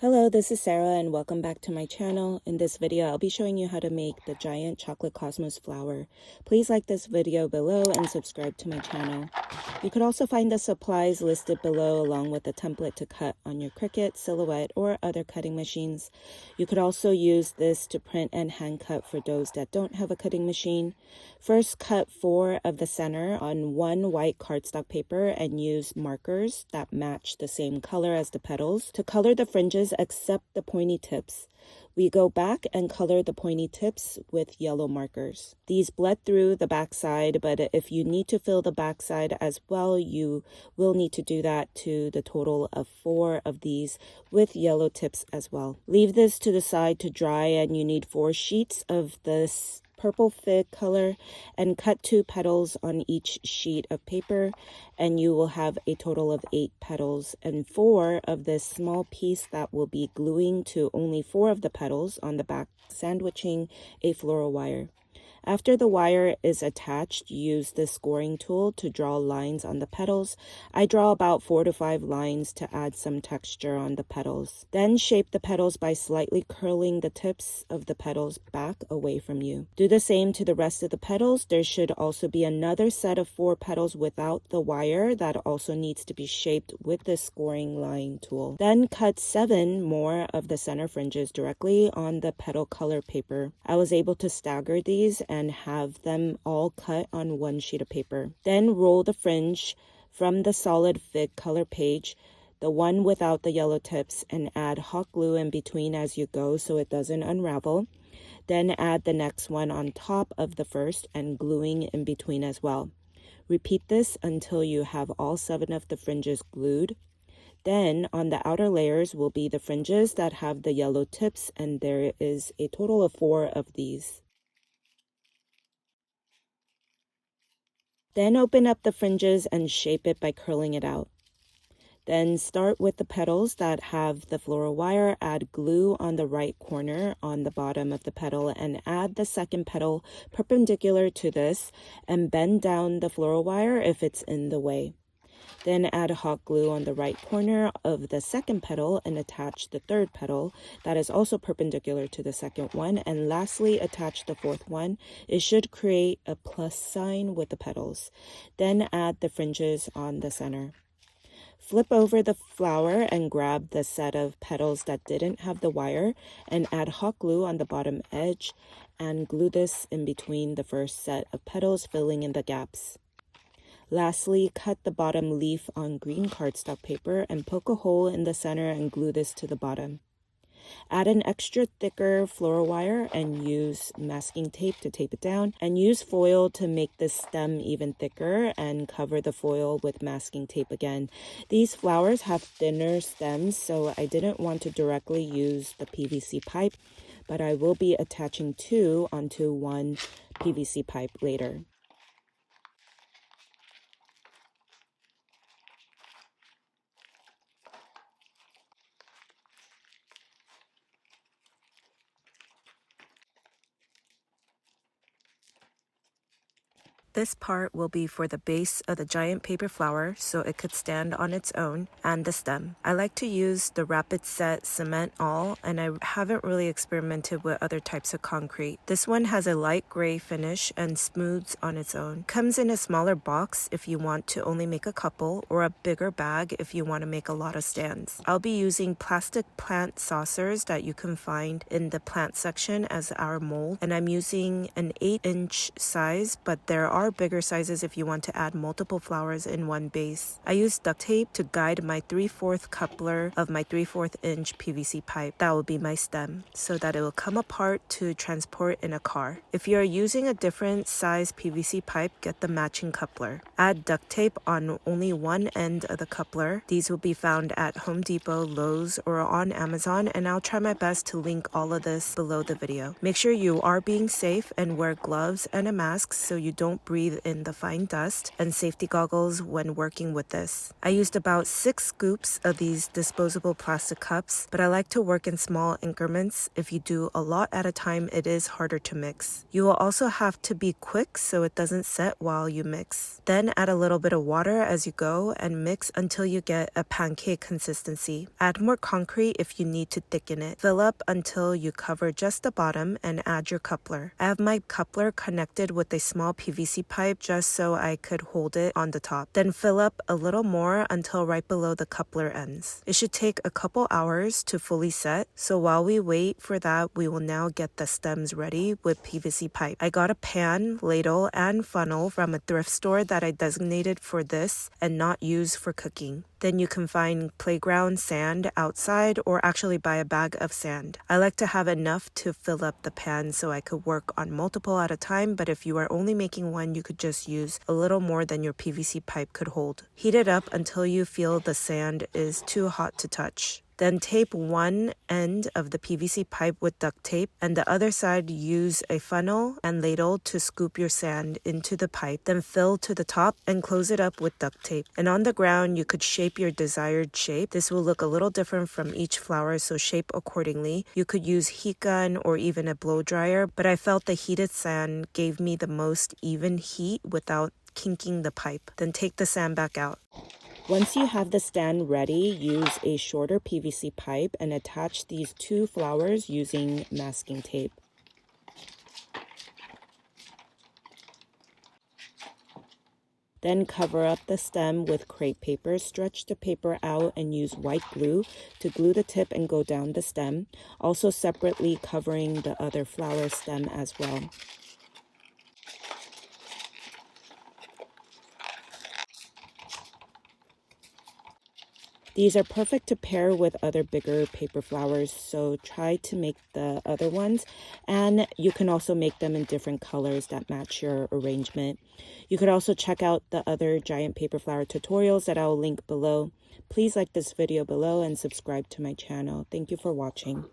Hello, this is Sarah and welcome back to my channel. In this video, I'll be showing you how to make the giant chocolate cosmos flower. Please like this video below and subscribe to my channel. You could also find the supplies listed below along with a template to cut on your Cricut, Silhouette, or other cutting machines. You could also use this to print and hand cut for those that don't have a cutting machine. First, cut 4 of the center on 1 white cardstock paper and use markers that match the same color as the petals to color the fringes except the pointy tips. We go back and color the pointy tips with yellow markers. These bled through the backside, but if you need to fill the backside as well, you will need to do that to the total of 4 of these with yellow tips as well. Leave this to the side to dry, and you need 4 sheets of this purple fig color and cut 2 petals on each sheet of paper, and you will have a total of 8 petals and 4 of this small piece that will be gluing to only 4 of the petals on the back, sandwiching a floral wire. After the wire is attached, use the scoring tool to draw lines on the petals. I draw about 4 to 5 lines to add some texture on the petals. Then shape the petals by slightly curling the tips of the petals back away from you. Do the same to the rest of the petals. There should also be another set of 4 petals without the wire that also needs to be shaped with the scoring line tool. Then cut 7 more of the center fringes directly on the petal color paper. I was able to stagger these and have them all cut on 1 sheet of paper. Then roll the fringe from the solid fig color page, the one without the yellow tips, and add hot glue in between as you go so it doesn't unravel. Then add the next one on top of the first and gluing in between as well. Repeat this until you have all 7 of the fringes glued. Then on the outer layers will be the fringes that have the yellow tips, and there is a total of 4 of these. Then open up the fringes and shape it by curling it out. Then start with the petals that have the floral wire, add glue on the right corner on the bottom of the petal, and add the second petal perpendicular to this and bend down the floral wire if it's in the way. Then add hot glue on the right corner of the second petal and attach the third petal that is also perpendicular to the second one. And lastly, attach the fourth one. It should create a plus sign with the petals. Then add the fringes on the center. Flip over the flower and grab the set of petals that didn't have the wire and add hot glue on the bottom edge and glue this in between the first set of petals, filling in the gaps. Lastly, cut the bottom leaf on green cardstock paper and poke a hole in the center and glue this to the bottom. Add an extra thicker floral wire and use masking tape to tape it down, and use foil to make the stem even thicker and cover the foil with masking tape again. These flowers have thinner stems, so I didn't want to directly use the PVC pipe, but I will be attaching 2 onto 1 PVC pipe later. This part will be for the base of the giant paper flower so it could stand on its own, and the stem. I like to use the Rapid Set Cement All, and I haven't really experimented with other types of concrete. This one has a light gray finish and smooths on its own. Comes in a smaller box if you want to only make a couple, or a bigger bag if you want to make a lot of stands. I'll be using plastic plant saucers that you can find in the plant section as our mold, and I'm using an 8-inch size, but there are bigger sizes if you want to add multiple flowers in one base. I use duct tape to guide my 3/4 coupler of my 3/4 inch PVC pipe. That will be my stem, so that it will come apart to transport in a car. If you are using a different size PVC pipe, get the matching coupler. Add duct tape on only one end of the coupler. These will be found at Home Depot, Lowe's, or on Amazon, and I'll try my best to link all of this below the video. Make sure you are being safe and wear gloves and a mask so you don't breathe in the fine dust, and safety goggles when working with this. I used about 6 scoops of these disposable plastic cups, but I like to work in small increments. If you do a lot at a time, it is harder to mix. You will also have to be quick so it doesn't set while you mix. Then add a little bit of water as you go and mix until you get a pancake consistency. Add more concrete if you need to thicken it. Fill up until you cover just the bottom and add your coupler. I have my coupler connected with a small PVC pipe just so I could hold it on the top. Then fill up a little more until right below the coupler ends. It should take a couple hours to fully set, so while we wait for that, we will now get the stems ready with PVC pipe. I got a pan, ladle, and funnel from a thrift store that I designated for this and not used for cooking. Then you can find playground sand outside or actually buy a bag of sand. I like to have enough to fill up the pan so I could work on multiple at a time, but if you are only making one, you could just use a little more than your PVC pipe could hold. Heat it up until you feel the sand is too hot to touch. Then tape one end of the PVC pipe with duct tape and the other side use a funnel and ladle to scoop your sand into the pipe. Then fill to the top and close it up with duct tape. And on the ground, you could shape your desired shape. This will look a little different from each flower, so shape accordingly. You could use heat gun or even a blow dryer, but I felt the heated sand gave me the most even heat without kinking the pipe. Then take the sand back out. Once you have the stand ready, use a shorter PVC pipe and attach these 2 flowers using masking tape. Then cover up the stem with crepe paper. Stretch the paper out and use white glue to glue the tip and go down the stem, also separately covering the other flower stem as well. These are perfect to pair with other bigger paper flowers, so try to make the other ones, and you can also make them in different colors that match your arrangement. You could also check out the other giant paper flower tutorials that I will link below. Please like this video below and subscribe to my channel. Thank you for watching.